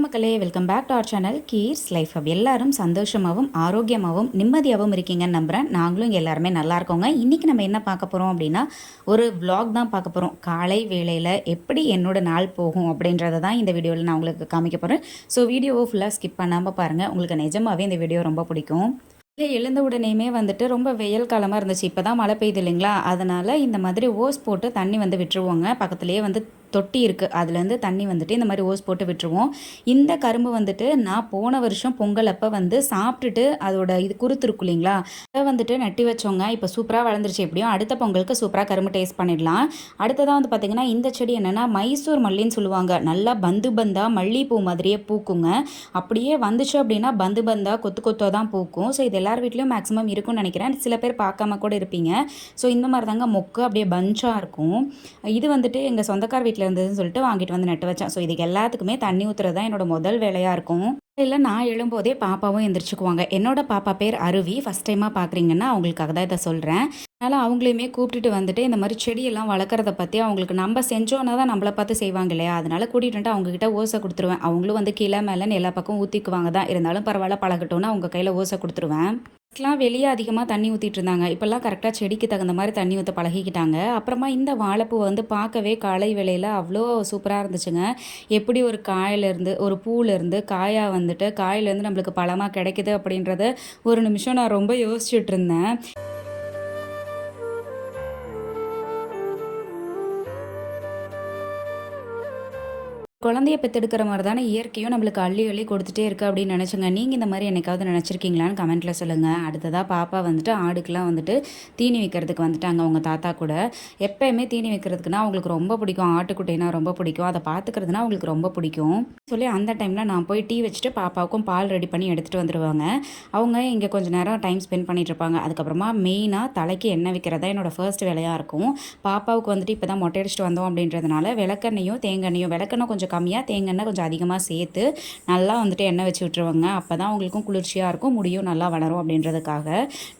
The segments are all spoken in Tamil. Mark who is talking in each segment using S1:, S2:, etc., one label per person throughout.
S1: மக்களே, welcome back to our channel கீர்ஸ் லைஃப் ஹப். எல்லாரும் சந்தோஷமாகவும் ஆரோக்கியமாகவும் நிம்மதியாகவும் இருக்கீங்கன்னு நம்புகிறேன். நாங்களும் இங்கே எல்லாருமே நல்லா இருக்கோங்க. இன்றைக்கி நம்ம என்ன பார்க்க போகிறோம் அப்படின்னா, ஒரு vlog தான் பார்க்க போகிறோம். காலை வேளையில் எப்படி என்னோட நாள் போகும் அப்படின்றத தான் இந்த வீடியோவில் நான் உங்களுக்கு காமிக்க போகிறேன். ஸோ வீடியோவை ஃபுல்லாக ஸ்கிப் பண்ணாமல் பாருங்கள். உங்களுக்கு நிஜமாகவே இந்த வீடியோ ரொம்ப பிடிக்கும். இல்லை, எழுந்த உடனேயுமே வந்துட்டு ரொம்ப வெயில் காலமாக இருந்துச்சு. இப்போ தான் மழை பெய்யுது இல்லைங்களா, அதனால் இந்த மாதிரி ஓஸ் போட்டு தண்ணி வந்து விட்டுருவோங்க. பக்கத்துலேயே வந்து தொட்டி இருக்குது, அதுலேருந்து தண்ணி வந்துட்டு இந்த மாதிரி ஓஸ் போட்டு விட்டுருவோம். இந்த கரும்பு வந்துட்டு நான் போன வருஷம் பொங்கல் அப்போ வந்து சாப்பிட்டுட்டு அதோட இது குருத்து இருக்கும் இல்லைங்களா, அதை வந்துட்டு நட்டி வச்சோங்க. இப்போ சூப்பராக வளர்ந்துருச்சு. எப்படியும் அடுத்த பொங்கலுக்கு சூப்பராக கரும்பு டேஸ்ட் பண்ணிடலாம். அடுத்ததாக வந்து பார்த்திங்கன்னா, இந்த செடி என்னென்னா மைசூர் மல்லின்னு சொல்லுவாங்க. நல்லா பந்து பந்தாக மல்லிகைப்பூ மாதிரியே பூக்குங்க. அப்படியே வந்துச்சு அப்படின்னா பந்து பந்தாக கொத்து கொத்தோ தான் பூக்கும். ஸோ இது எல்லார் வீட்லேயும் மேக்ஸிமம் இருக்கும்னு நினைக்கிறேன். சில பேர் பார்க்காம கூட இருப்பீங்க. ஸோ இந்த மாதிரி தாங்க மொக்கு அப்படியே பஞ்சாக இருக்கும். இது வந்துட்டு எங்கள் சொந்தக்கார வீட்டில் இருந்ததுன்னு சொல்லிட்டு வாங்கிட்டு வந்து நட்டு வச்சேன். ஸோ இதுக்கு எல்லாத்துக்குமே தண்ணி ஊற்றுறது தான் என்னோட முதல் வேலையாக இருக்கும். இல்லை, நான் எழும்போதே பாப்பாவும் எந்திரிச்சுக்குவாங்க. என்னோட பாப்பா பேர் அருவி. ஃபஸ்ட் டைமாக பார்க்குறீங்கன்னா அவங்களுக்காக தான் இதை சொல்கிறேன். அதனால் அவங்களையுமே கூப்பிட்டுட்டு வந்துட்டு இந்த மாதிரி செடியெல்லாம் வளர்க்குறத பற்றி அவங்களுக்கு நம்ம செஞ்சோன்னா தான் நம்மளை பார்த்து செய்வாங்க இல்லையா, அதனால் கூட்டிகிட்டு வந்துட்டு அவங்கக்கிட்ட ஓசை கொடுத்துருவேன். அவங்களும் வந்து கீழே மேலேன்னு எல்லா பக்கம் ஊற்றிக்குவாங்க தான். இருந்தாலும் பரவாயில்ல, பழகட்டோன்னு அவங்க கையில் ஓசை கொடுத்துருவேன். ஃபஸ்ட்லாம் வெளியே அதிகமாக தண்ணி ஊற்றிட்டு இருந்தாங்க. இப்போல்லாம் கரெக்டாக செடிக்கு தகுந்த மாதிரி தண்ணி ஊற்ற பழகிக்கிட்டாங்க. அப்புறமா இந்த வாழைப்பூ வந்து பார்க்கவே காலை வேளையில் அவ்வளோ சூப்பராக இருந்துச்சுங்க. எப்படி ஒரு காயிலேருந்து ஒரு பூவிலேருந்து காயாக வந்துட்டு காயிலேருந்து நம்மளுக்கு பழமாக கிடைக்குது அப்படின்றத ஒரு நிமிஷம் நான் ரொம்ப யோசிச்சுட்டு இருந்தேன். குழந்தைய பெற்றெடுக்கிற மாதிரி தானே இயற்கையும் நம்மளுக்கு அள்ளி அள்ளி கொடுத்துட்டே இருக்குது அப்படின்னு நினச்சோங்க. நீங்கள் இந்த மாதிரி என்னைக்காவது நினச்சிருக்கீங்களான்னு கமெண்ட்டில் சொல்லுங்கள். அடுத்ததாக பாப்பா வந்துட்டு ஆடுக்கெலாம் வந்துட்டு தீனி வைக்கிறதுக்கு வந்துட்டாங்க அவங்க தாத்தா கூட. எப்போயுமே தீனி வைக்கிறதுக்குன்னா அவங்களுக்கு ரொம்ப பிடிக்கும். ஆட்டுக்குட்டைனா ரொம்ப பிடிக்கும். அதை பார்த்துக்கிறதுனா அவங்களுக்கு ரொம்ப பிடிக்கும் சொல்லி அந்த டைமில் நான் போய் டீ வச்சுட்டு பாப்பாவுக்கும் பால் ரெடி பண்ணி எடுத்துகிட்டு வந்துடுவாங்க. அவங்க இங்கே கொஞ்சம் நேரம் டைம் ஸ்பெண்ட் பண்ணிகிட்டு இருப்பாங்க. அதுக்கப்புறமா மெயினாக தலைக்கு எண்ணெய் வைக்கிறதா என்னோடய ஃபர்ஸ்ட் வேலையாக இருக்கும். பாப்பாவுக்கு வந்துட்டு இப்போ தான் மொட்டை அடிச்சுட்டு வந்தோம் அப்படின்றதுனால விளக்கெண்ணையும் தேங்காய்யும், விளக்கெண்ணெய் கொஞ்சம் கம்மியாக, தேங்காய் கொஞ்சம் அதிகமாக சேர்த்து நல்லா வந்துட்டு எண்ணெய் வச்சு விட்டுருவாங்க. அப்போ தான் அவங்களுக்கும் குளிர்ச்சியாக இருக்கும், முடியும் நல்லா வளரும் அப்படின்றதுக்காக.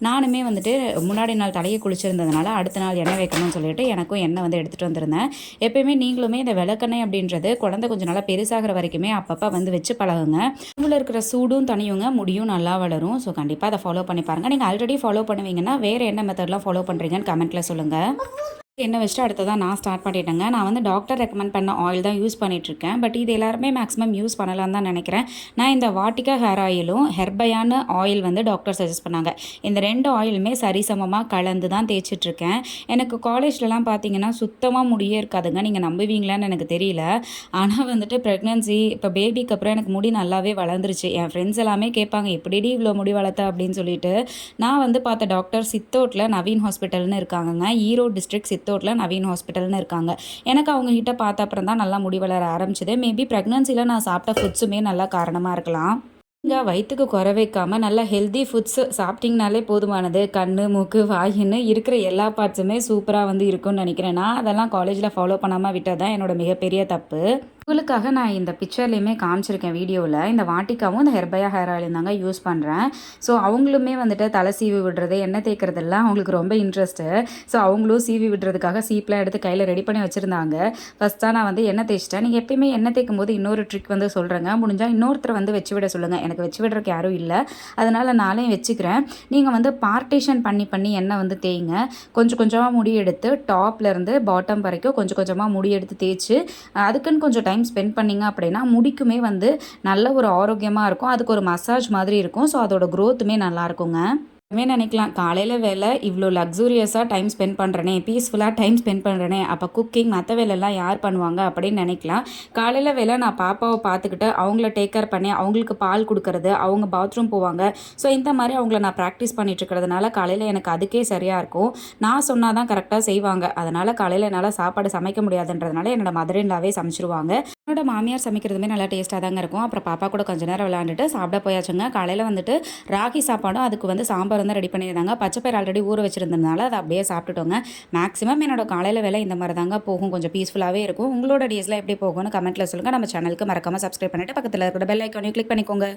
S1: நானுமே வந்துட்டு முன்னாடி நாள் தலையை குளிச்சிருந்ததுனால அடுத்த நாள் எண்ணெய் வைக்கணும்னு சொல்லிட்டு எனக்கும் எண்ணெய் வந்து எடுத்துகிட்டு வந்திருந்தேன். எப்போயுமே நீங்களுமே இந்த விளக்கெண்ணெய் அப்படின்றது குழந்தை கொஞ்சம் நல்லா பெருசாகிற வரைக்குமே அப்பப்போ வந்து வச்சு பழகுங்க. உள்ள இருக்கிற சூடும் தனியுங்க, முடியும் நல்லா வளரும். ஸோ கண்டிப்பாக அதை ஃபாலோ பண்ணி பாருங்கள். நீங்கள் ஆல்ரெடி ஃபாலோ பண்ணுவீங்கன்னா வேறு என்ன மெத்தட்லாம் ஃபாலோ பண்ணுறீங்கன்னு கமெண்ட்டில் சொல்லுங்கள். எண்ணெய் வச்சுட்டு அடுத்ததான் நான் ஸ்டார்ட் பண்ணிட்டேங்க. நான் வந்து டாக்டர் ரெக்கமெண்ட் பண்ண ஆயில் தான் யூஸ் பண்ணிகிட்ருக்கேன். பட் இது எல்லாருமே மேக்ஸிமம் யூஸ் பண்ணலான்னு தான் நினைக்கிறேன். நான் இந்த வாட்டிகா ஹேர் ஆயிலும் ஹெர்பையான ஆயில் வந்து டாக்டர் சஜஸ்ட் பண்ணாங்க. இந்த 2 ஆயிலுமே சரிசமமாக கலந்து தான் தேய்ச்சிட்ருக்கேன். எனக்கு காலேஜ்லலாம் பார்த்தீங்கன்னா சுத்தமாக முடியே இருக்காதுங்க. நீங்கள் நம்புவீங்களான்னு எனக்கு தெரியல. ஆனால் வந்துட்டு ப்ரெக்னன்சி இப்போ பேபிக்கு அப்புறம் எனக்கு முடி நல்லாவே வளர்ந்துருச்சு. என் ஃப்ரெண்ட்ஸ் எல்லாமே கேட்பாங்க, எப்படிடி இவ்வளோ முடி வளர்த்த அப்படின்னு சொல்லிட்டு. நான் வந்து பார்த்த டாக்டர் சித்தோட்டில் நவீன் ஹாஸ்பிட்டல்னு இருக்காங்கங்க. ஈரோடு டிஸ்ட்ரிக்ட் சித்தோட்டில் நவீன் ஹாஸ்பிட்டல்னு இருக்காங்க. எனக்கு அவங்ககிட்ட பார்த்த அப்புறம் தான் நல்லா முடி வளர ஆரம்பிச்சது. மேபி ப்ரெக்னன்சியில் நான் சாப்பிட்ட ஃபுட்ஸுமே நல்லா காரணமாக இருக்கலாம். நீங்கள் வயிற்றுக்கு குறை வைக்காமல் நல்லா ஹெல்தி ஃபுட்ஸ் சாப்பிட்டிங்கனாலே போதுமானது. கண், மூக்கு, வாயின்னு இருக்கிற எல்லா பார்ட்ஸுமே சூப்பராக வந்து இருக்கும்னு நினைக்கிறேன். நான் அதெல்லாம் காலேஜில் ஃபாலோ பண்ணாமல் விட்டது தான் என்னோடய மிகப்பெரிய தப்பு. உங்களுக்காக நான் இந்த பிக்சர்லேயுமே காமிச்சிருக்கேன் வீடியோவில். இந்த வாட்டிக்காவும் இந்த ஹெர்பையா ஹேர் ஆயில் தாங்க யூஸ் பண்ணுறேன். ஸோ அவங்களுமே வந்துட்டு தலை சீவி விடுறது, எண்ணெய் தேய்க்கிறதெல்லாம் அவங்களுக்கு ரொம்ப இன்ட்ரெஸ்ட்டு. ஸோ அவங்களும் சீவி விடுறதுக்காக சீப்லாம் எடுத்து கையில் ரெடி பண்ணி வச்சுருந்தாங்க. ஃபஸ்ட்டாக நான் வந்து எண்ணெய் தேய்ச்சிட்டேன். நீங்கள் எப்பயுமே எண்ணெய் தேய்க்கும் போது இன்னொரு ட்ரிக் வந்து சொல்கிறேங்க. முடிஞ்சால் இன்னொருத்தரை வந்து வச்சு விட சொல்லுங்கள். எனக்கு வச்சு விடுறதுக்கு யாரும் இல்லை, அதனால் நானே வச்சுக்கிறேன். நீங்கள் வந்து பார்ட்டிஷன் பண்ணி எண்ணெய் வந்து தேய்ங்க. கொஞ்சம் கொஞ்சமாக முடி எடுத்து டாப்லேருந்து பாட்டம் வரைக்கும் கொஞ்சம் கொஞ்சமாக முடி எடுத்து தேய்ச்சி அதுக்குன்னு கொஞ்சம் டைம் ஸ்பெண்ட் பண்ணிங்க அப்படின்னா முடிக்குமே வந்து நல்ல ஒரு ஆரோக்கியமாக இருக்கும். அதுக்கு ஒரு மசாஜ் மாதிரி இருக்கும். ஸோ அதோட க்ரோத்துமே நல்லா இருக்குங்க. நினைக்கலாம், காலையில் வேலை இவ்வளோ லக்ஸூரியஸாக டைம் ஸ்பெண்ட் பண்ணுறனே, பீஸ்ஃபுல்லாக டைம் ஸ்பெண்ட் பண்ணுறனே, அப்போ குக்கிங் மற்ற வேலையெல்லாம் யார் பண்ணுவாங்க அப்படின்னு நினைக்கலாம். காலையில் வேலை நான் பாப்பாவை பார்த்துக்கிட்டு அவங்கள டேக் கேர் பண்ணி அவங்களுக்கு பால் கொடுக்கறது, அவங்க பாத்ரூம் போவாங்க. ஸோ இந்த மாதிரி அவங்கள நான் ப்ராக்டிஸ் பண்ணிட்டுருக்கிறதுனால காலையில் எனக்கு அதுக்கே சரியாக இருக்கும். நான் சொன்னால் தான் கரெக்டாக செய்வாங்க. அதனால் காலையில் என்னால் சாப்பாடு சமைக்க முடியாதுன்றதுனால என்னோட மதர்-இன்-லாவே சமைச்சிருவாங்க. என்னோட மாமியார் சமைக்கிறதுமே நல்லா டேஸ்ட்டாக தாங்க இருக்கும். அப்புறம் பாப்பா கூட கொஞ்சம் நேரம் விளையாண்டுட்டு சாப்பிட போயாச்சுங்க. காலையில் வந்துட்டு ராகி சாப்பாடும் அதுக்கு வந்து சாம்பார் வந்து ரெடி பண்ணியிருந்தாங்க. பச்சைப்பயிர் ஆல்ரெடி ஊற வச்சுருந்ததுனால அதை அப்படியே சாப்பிட்டுட்டோங்க. மேக்ஸிமம் என்னோட காலையில் வேலை இந்த மாதிரி தாங்க போகும். கொஞ்சம் பீஸ்ஃபுல்லாகவே இருக்கும். உங்களோட டேஸ்லாம் எப்படி போகும்னு கமெண்ட்டில் சொல்லுங்கள். நம்ம சேனலுக்கு மறக்காமல் சப்ஸ்கிரைப் பண்ணிவிட்டு பக்கத்தில் இருக்கிற பெல் ஐக்கானையும் கிளிக் பண்ணிக்கோங்க.